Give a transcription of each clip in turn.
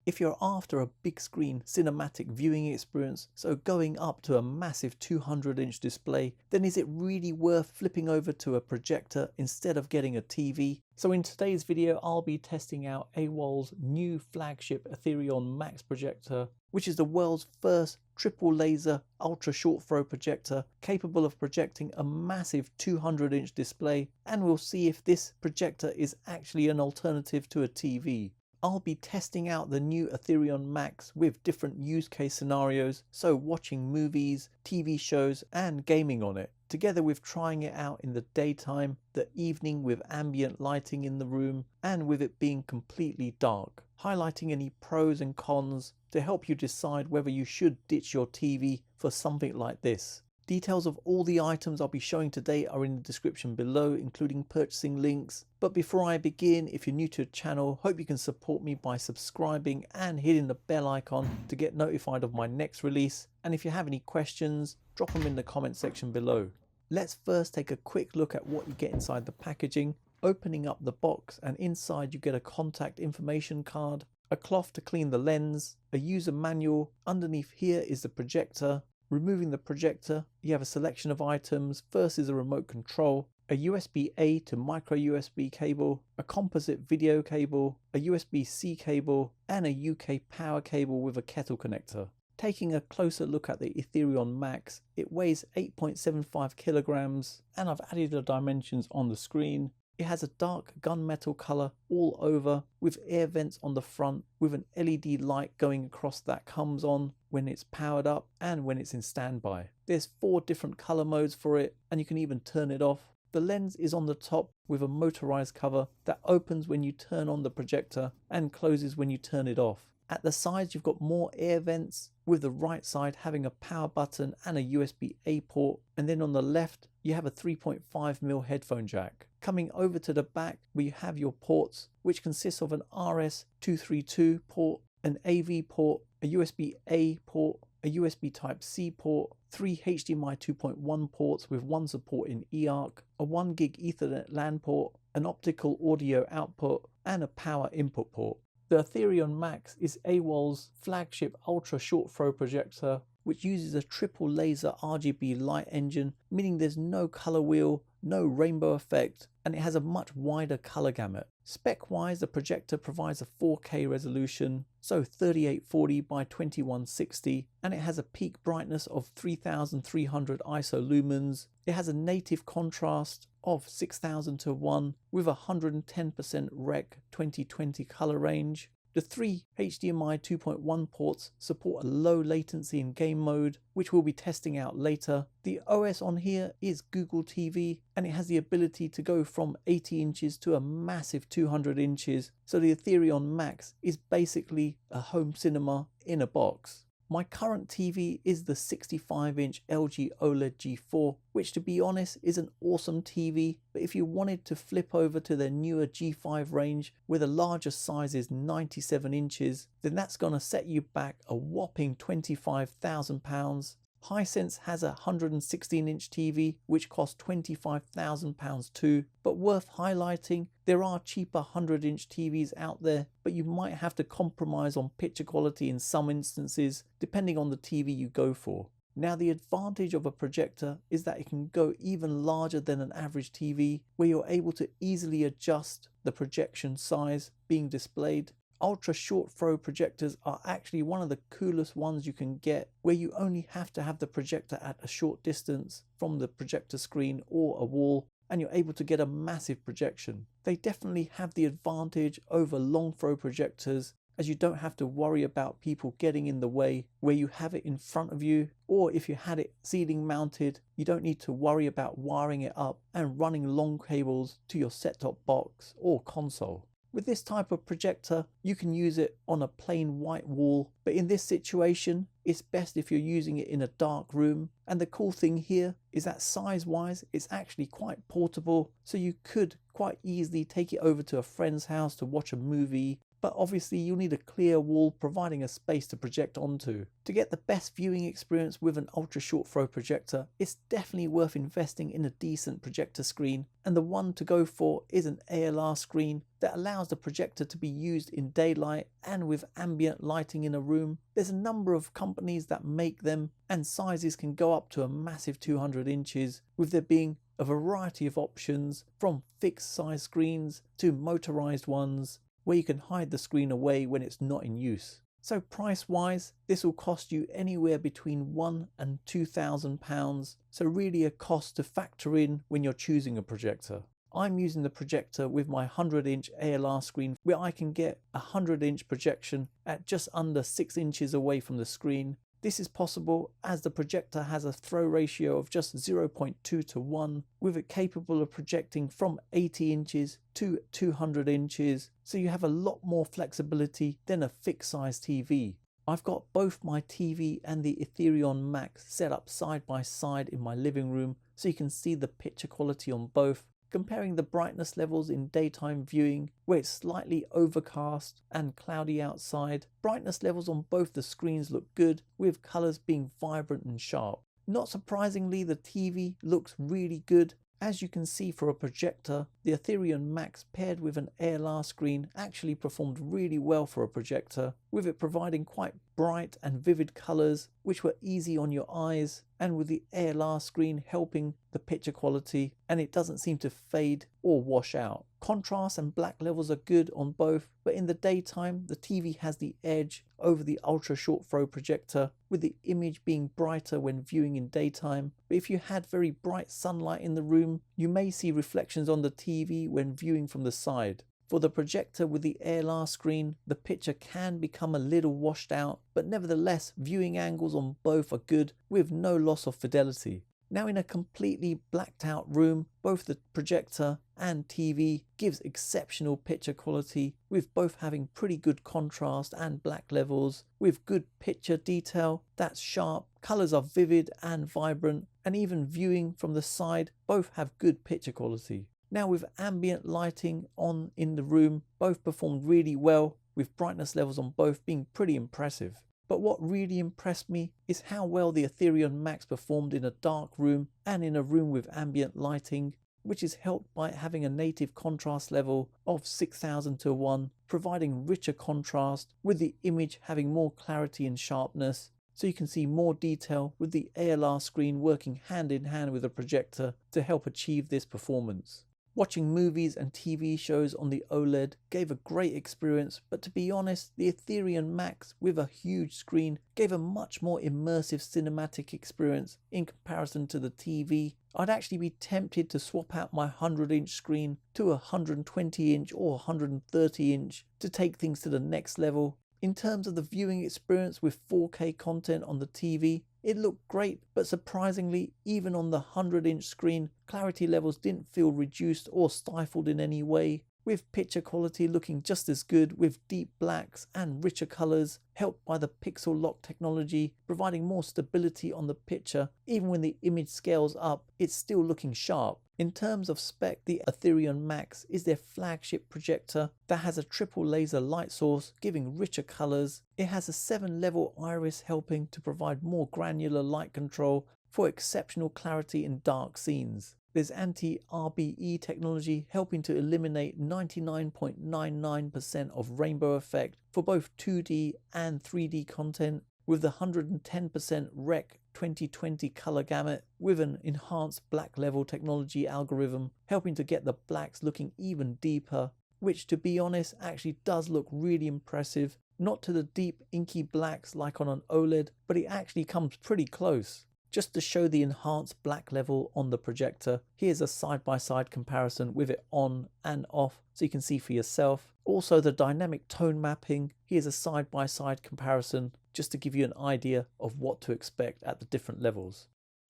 If you're after a big screen cinematic viewing experience, so going up to a massive 200-inch display, then is it really worth flipping over to a projector instead of getting a TV? So in today's video, I'll be testing out AWOL's new flagship Aetherion Max projector, which is the world's first triple laser ultra short throw projector capable of projecting a massive 200-inch display, and we'll see if this projector is actually an alternative to a TV. I'll be testing out the new Aetherion Max with different use case scenarios, so watching movies, TV shows and gaming on it, together with trying it out in the daytime, the evening with ambient lighting in the room, and with it being completely dark, highlighting any pros and cons to help you decide whether you should ditch your TV for something like this. Details of all the items I'll be showing today are in the description below, including purchasing links. But before I begin, if you're new to the channel, hope you can support me by subscribing and hitting the bell icon to get notified of my next release. And if you have any questions, drop them in the comment section below. Let's first take a quick look at what you get inside the packaging. Opening up the box, and inside you get a contact information card, a cloth to clean the lens, a user manual. Underneath here is the projector. Removing the projector, you have a selection of items. First is a remote control, a USB-A to micro USB cable, a composite video cable, a USB-C cable, and a UK power cable with a kettle connector. Taking a closer look at the Aetherion Max, it weighs 8.75 kilograms, and I've added the dimensions on the screen. It has a dark gunmetal colour all over, with air vents on the front, with an LED light going across that comes on when it's powered up and when it's in standby. There's 4 different colour modes for it, and you can even turn it off. The lens is on the top with a motorized cover that opens when you turn on the projector and closes when you turn it off. At the sides you've got more air vents, with the right side having a power button and a USB-A port, and then on the left you have a 3.5mm headphone jack. Coming over to the back where you have your ports, which consists of an RS-232 port, an AV port, a USB-A port, a USB Type-C port, 3 HDMI 2.1 ports with 1 support in eARC, a 1 gig Ethernet LAN port, an optical audio output, and a power input port. The Aetherion Max is AWOL's flagship ultra short throw projector, which uses a triple laser RGB light engine, meaning there's no color wheel, no rainbow effect, and it has a much wider color gamut. Spec wise, the projector provides a 4K resolution, so 3840 by 2160, and it has a peak brightness of 3300 ISO lumens. It has a native contrast of 6000 to 1 with 110% Rec 2020 color range. The 3 HDMI 2.1 ports support a low latency in game mode, which we'll be testing out later. The OS on here is Google TV, and it has the ability to go from 80 inches to a massive 200 inches. So the Aetherion Max is basically a home cinema in a box. My current TV is the 65-inch LG OLED G4, which to be honest is an awesome TV, but if you wanted to flip over to their newer G5 range where the largest size is 97 inches, then that's going to set you back a whopping £25,000. Hisense has a 116-inch TV which costs £25,000 too, but worth highlighting, there are cheaper 100-inch TVs out there, but you might have to compromise on picture quality in some instances depending on the TV you go for. Now the advantage of a projector is that it can go even larger than an average TV, where you're able to easily adjust the projection size being displayed. Ultra short throw projectors are actually one of the coolest ones you can get, where you only have to have the projector at a short distance from the projector screen or a wall, and you're able to get a massive projection. They definitely have the advantage over long throw projectors, as you don't have to worry about people getting in the way where you have it in front of you, or if you had it ceiling mounted, you don't need to worry about wiring it up and running long cables to your set-top box or console. With this type of projector, you can use it on a plain white wall, but in this situation, it's best if you're using it in a dark room. And the cool thing here is that size-wise, it's actually quite portable, so you could quite easily take it over to a friend's house to watch a movie, but obviously you'll need a clear wall providing a space to project onto. To get the best viewing experience with an ultra short throw projector, it's definitely worth investing in a decent projector screen, and the one to go for is an ALR screen that allows the projector to be used in daylight and with ambient lighting in a room. There's a number of companies that make them, and sizes can go up to a massive 200 inches, with there being a variety of options from fixed size screens to motorized ones where you can hide the screen away when it's not in use. So price wise, this will cost you anywhere between £1,000 and £2,000, so really a cost to factor in when you're choosing a projector. I'm using the projector with my 100-inch ALR screen, where I can get a 100-inch projection at just under 6 inches away from the screen. This is possible as the projector has a throw ratio of just 0.2 to 1, with it capable of projecting from 80 inches to 200 inches, so you have a lot more flexibility than a fixed size TV. I've got both my TV and the Aetherion Max set up side by side in my living room, so you can see the picture quality on both. Comparing the brightness levels in daytime viewing, where it's slightly overcast and cloudy outside, brightness levels on both the screens look good, with colours being vibrant and sharp. Not surprisingly, the TV looks really good. As you can see, for a projector, the Aetherion Max paired with an ALR screen actually performed really well for a projector, with it providing quite bright and vivid colours which were easy on your eyes, and with the ALR screen helping the picture quality, and it doesn't seem to fade or wash out. Contrast and black levels are good on both, but in the daytime the TV has the edge over the ultra short throw projector, with the image being brighter when viewing in daytime. But if you had very bright sunlight in the room, you may see reflections on the TV when viewing from the side. For the projector with the ALR screen, the picture can become a little washed out, but nevertheless viewing angles on both are good with no loss of fidelity. Now, in a completely blacked out room, both the projector and TV gives exceptional picture quality, with both having pretty good contrast and black levels, with good picture detail that's sharp, colours are vivid and vibrant, and even viewing from the side both have good picture quality. Now, with ambient lighting on in the room, both performed really well, with brightness levels on both being pretty impressive. But what really impressed me is how well the Aetherion Max performed in a dark room and in a room with ambient lighting, which is helped by having a native contrast level of 6000 to 1, providing richer contrast, with the image having more clarity and sharpness, so you can see more detail, with the ALR screen working hand in hand with the projector to help achieve this performance. Watching movies and TV shows on the OLED gave a great experience, but to be honest, the Aetherion Max with a huge screen gave a much more immersive cinematic experience in comparison to the TV. I'd actually be tempted to swap out my 100-inch screen to a 120-inch or 130-inch to take things to the next level. In terms of the viewing experience with 4K content on the TV, it looked great, but surprisingly, even on the 100-inch screen, clarity levels didn't feel reduced or stifled in any way, with picture quality looking just as good, with deep blacks and richer colours, helped by the pixel lock technology, providing more stability on the picture. Even when the image scales up, it's still looking sharp. In terms of spec, the Aetherion Max is their flagship projector that has a triple laser light source giving richer colours. It has a 7-level iris helping to provide more granular light control for exceptional clarity in dark scenes. There's Anti-RBE technology helping to eliminate 99.99% of rainbow effect for both 2D and 3D content, with the 110% Rec 2020 color gamut, with an enhanced black level technology algorithm helping to get the blacks looking even deeper, which, to be honest, actually does look really impressive. Not to the deep inky blacks like on an OLED, but it actually comes pretty close. Just to show the enhanced black level on the projector, here's a side-by-side comparison with it on and off so you can see for yourself. Also, the dynamic tone mapping, here's a side-by-side comparison just to give you an idea of what to expect at the different levels.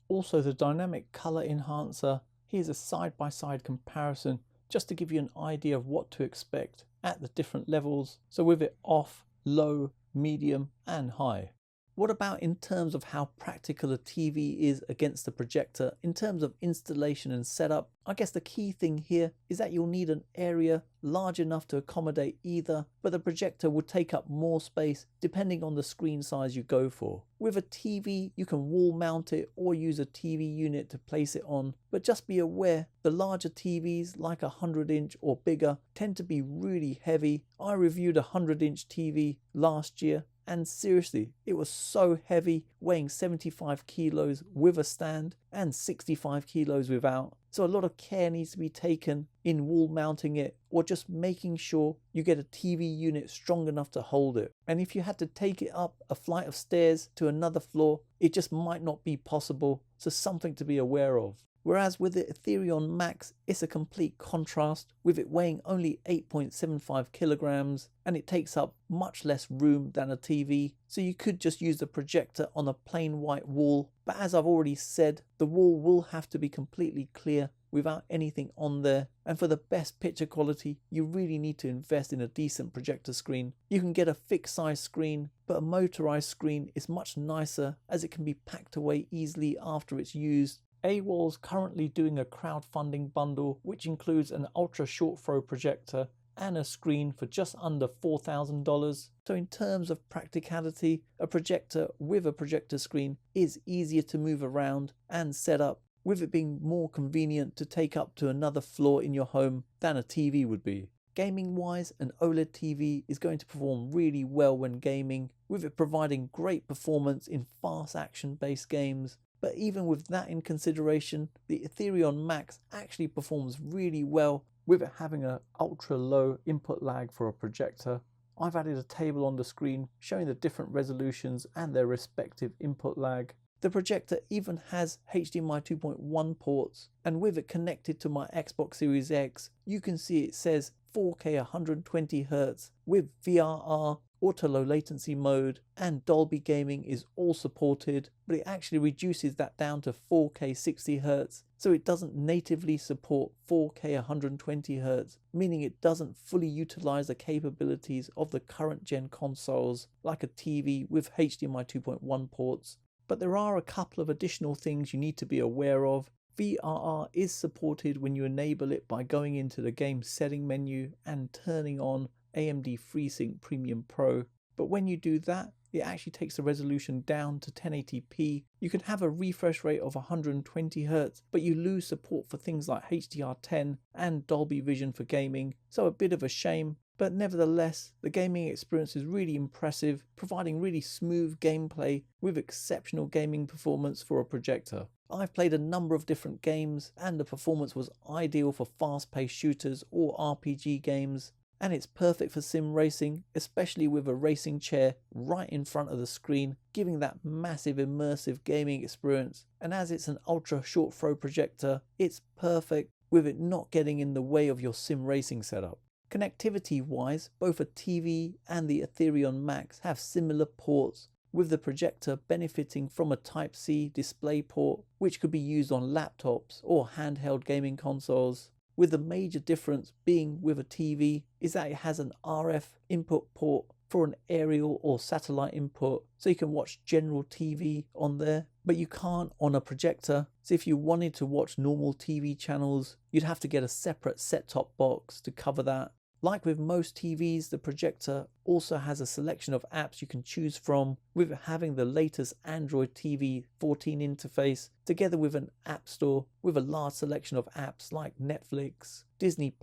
Also, the dynamic color enhancer, here's a side-by-side comparison just to give you an idea of what to expect at the different levels, so with it off, low, medium and high. What about in terms of how practical a TV is against the projector in terms of installation and setup? I guess the key thing here is that you'll need an area large enough to accommodate either, but the projector will take up more space depending on the screen size you go for. With a TV, you can wall mount it or use a TV unit to place it on, but just be aware the larger TVs like a 100-inch or bigger tend to be really heavy. I reviewed a 100-inch TV last year, and seriously, it was so heavy, weighing 75 kilos with a stand and 65 kilos without. So a lot of care needs to be taken in wall mounting it or just making sure you get a TV unit strong enough to hold it. And if you had to take it up a flight of stairs to another floor, it just might not be possible. So something to be aware of. Whereas with the Aetherion Max, it's a complete contrast, with it weighing only 8.75 kilograms and it takes up much less room than a TV, so you could just use the projector on a plain white wall. But as I've already said, the wall will have to be completely clear without anything on there, and for the best picture quality you really need to invest in a decent projector screen. You can get a fixed size screen, but a motorized screen is much nicer as it can be packed away easily after it's used. AWOL's currently doing a crowdfunding bundle which includes an ultra short throw projector and a screen for just under $4,000. So in terms of practicality, a projector with a projector screen is easier to move around and set up, with it being more convenient to take up to another floor in your home than a TV would be. Gaming wise, an OLED TV is going to perform really well when gaming, with it providing great performance in fast action based games. But even with that in consideration, the Aetherion Max actually performs really well, with it having an ultra low input lag for a projector. I've added a table on the screen showing the different resolutions and their respective input lag. The projector even has HDMI 2.1 ports, and with it connected to my Xbox Series X, you can see it says 4K 120Hz with VRR, auto low latency mode, and Dolby Gaming is all supported, but it actually reduces that down to 4K 60Hz, so it doesn't natively support 4K 120Hz, meaning it doesn't fully utilize the capabilities of the current gen consoles like a TV with HDMI 2.1 ports. But there are a couple of additional things you need to be aware of. VRR is supported when you enable it by going into the game setting menu and turning on AMD FreeSync Premium Pro, but when you do that, it actually takes the resolution down to 1080p. You can have a refresh rate of 120Hz, but you lose support for things like HDR10 and Dolby Vision for gaming, so a bit of a shame. But nevertheless, the gaming experience is really impressive, providing really smooth gameplay with exceptional gaming performance for a projector. I've played a number of different games and the performance was ideal for fast-paced shooters or RPG games. And it's perfect for sim racing, especially with a racing chair right in front of the screen, giving that massive immersive gaming experience. And as it's an ultra short throw projector, it's perfect with it not getting in the way of your sim racing setup. Connectivity wise, both a TV and the Aetherion Max have similar ports, with the projector benefiting from a Type-C display port which could be used on laptops or handheld gaming consoles, with the major difference being with a TV is that it has an RF input port for an aerial or satellite input, so you can watch general TV on there, but you can't on a projector. So if you wanted to watch normal TV channels, you'd have to get a separate set-top box to cover that. Like with most TVs, the projector also has a selection of apps you can choose from, with having the latest Android TV 14 interface, together with an app store with a large selection of apps like Netflix, Disney+,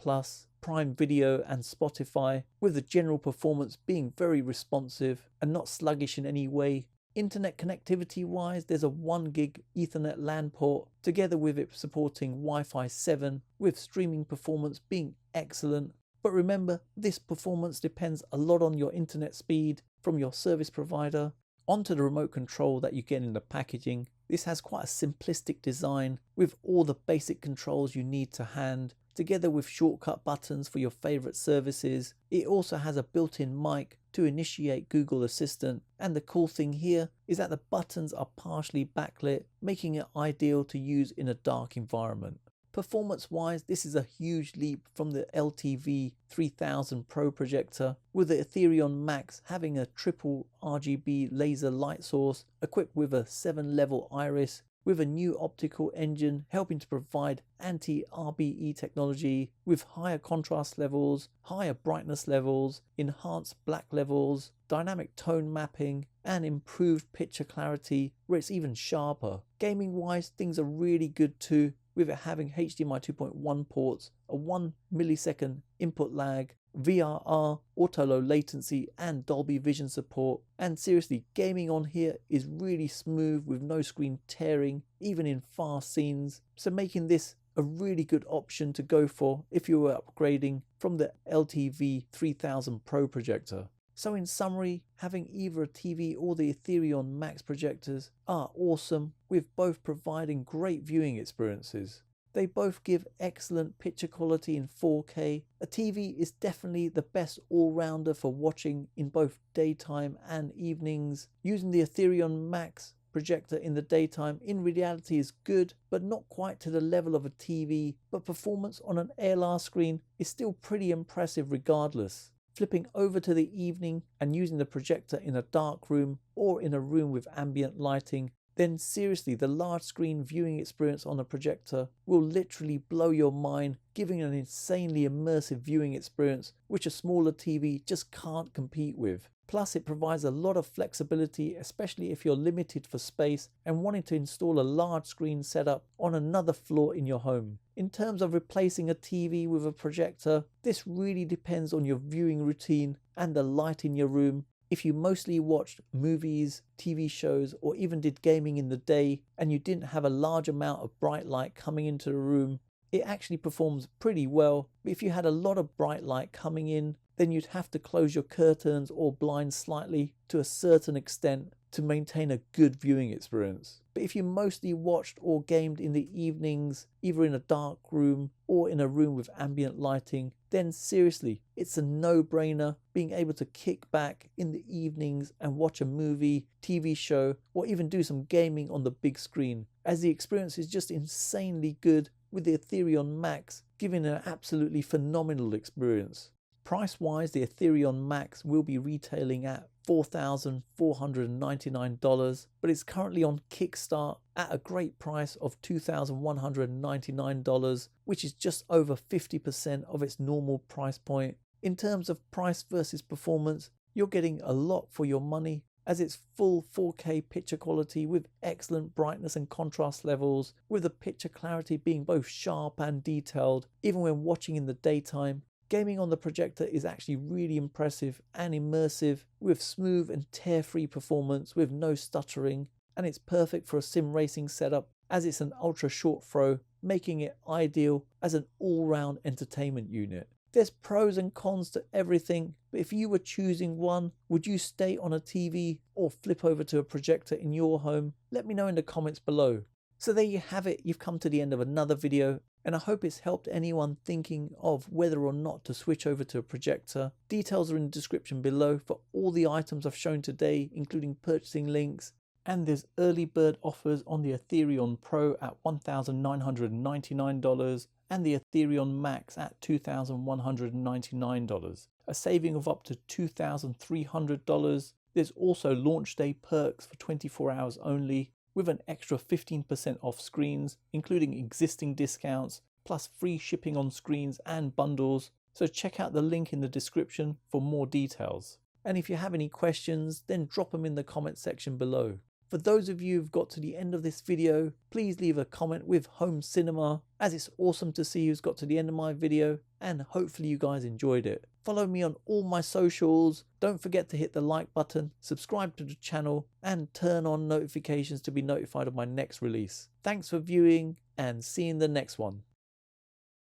Prime Video and Spotify, with the general performance being very responsive and not sluggish in any way. Internet connectivity wise, there's a 1 gig Ethernet LAN port, together with it supporting Wi-Fi 7, with streaming performance being excellent. But remember, this performance depends a lot on your internet speed from your service provider. Onto the remote control that you get in the packaging. This has quite a simplistic design with all the basic controls you need to hand, together with shortcut buttons for your favorite services. It also has a built-in mic to initiate Google Assistant, and the cool thing here is that the buttons are partially backlit, making it ideal to use in a dark environment. Performance wise, this is a huge leap from the LTV 3000 Pro projector, with the Aetherion Max having a triple RGB laser light source equipped with a 7-level iris, with a new optical engine helping to provide anti-RBE technology with higher contrast levels, higher brightness levels, enhanced black levels, dynamic tone mapping, and improved picture clarity where it's even sharper. Gaming wise, things are really good too, with it having HDMI 2.1 ports, a 1 millisecond input lag, VRR, auto-low latency, and Dolby Vision support. And seriously, gaming on here is really smooth with no screen tearing, even in fast scenes, so making this a really good option to go for if you were upgrading from the LTV 3000 Pro projector. So in summary, having either a TV or the Aetherion Max projectors are awesome, with both providing great viewing experiences. They both give excellent picture quality in 4K. A TV is definitely the best all-rounder for watching in both daytime and evenings. Using the Aetherion Max projector in the daytime in reality is good, but not quite to the level of a TV, but performance on an ALR screen is still pretty impressive regardless. Flipping over to the evening and using the projector in a dark room or in a room with ambient lighting, then seriously, the large screen viewing experience on a projector will literally blow your mind, giving an insanely immersive viewing experience which a smaller TV just can't compete with. Plus, it provides a lot of flexibility, especially if you're limited for space and wanting to install a large screen setup on another floor in your home. In terms of replacing a TV with a projector, this really depends on your viewing routine and the light in your room. If you mostly watched movies, TV shows, or even did gaming in the day and you didn't have a large amount of bright light coming into the room, it actually performs pretty well. But if you had a lot of bright light coming in, then you'd have to close your curtains or blinds slightly to a certain extent to maintain a good viewing experience. But if you mostly watched or gamed in the evenings, either in a dark room or in a room with ambient lighting, then seriously, it's a no-brainer being able to kick back in the evenings and watch a movie, TV show, or even do some gaming on the big screen, as the experience is just insanely good, with the Aetherion Max giving an absolutely phenomenal experience. Price-wise, the Aetherion Max will be retailing at $4,499, but it's currently on Kickstart at a great price of $2,199, which is just over 50% of its normal price point. In terms of price versus performance, you're getting a lot for your money, as it's full 4K picture quality with excellent brightness and contrast levels, with the picture clarity being both sharp and detailed, even when watching in the daytime. Gaming on the projector is actually really impressive and immersive, with smooth and tear-free performance with no stuttering, and it's perfect for a sim racing setup as it's an ultra short throw, making it ideal as an all-round entertainment unit. There's pros and cons to everything, but if you were choosing one, would you stay on a TV or flip over to a projector in your home? Let me know in the comments below. So there you have it, you've come to the end of another video, and I hope it's helped anyone thinking of whether or not to switch over to a projector. Details are in the description below for all the items I've shown today, including purchasing links, and there's early bird offers on the Aetherion Pro at $1,999 and the Aetherion Max at $2,199, a saving of up to $2,300. There's also launch day perks for 24 hours only, with an extra 15% off screens, including existing discounts, plus free shipping on screens and bundles. So check out the link in the description for more details. And if you have any questions, then drop them in the comment section below. For those of you who've got to the end of this video, please leave a comment with home cinema, as it's awesome to see who's got to the end of my video, and hopefully you guys enjoyed it. Follow me on all my socials, don't forget to hit the like button, subscribe to the channel, and turn on notifications to be notified of my next release. Thanks for viewing, and see you in the next one.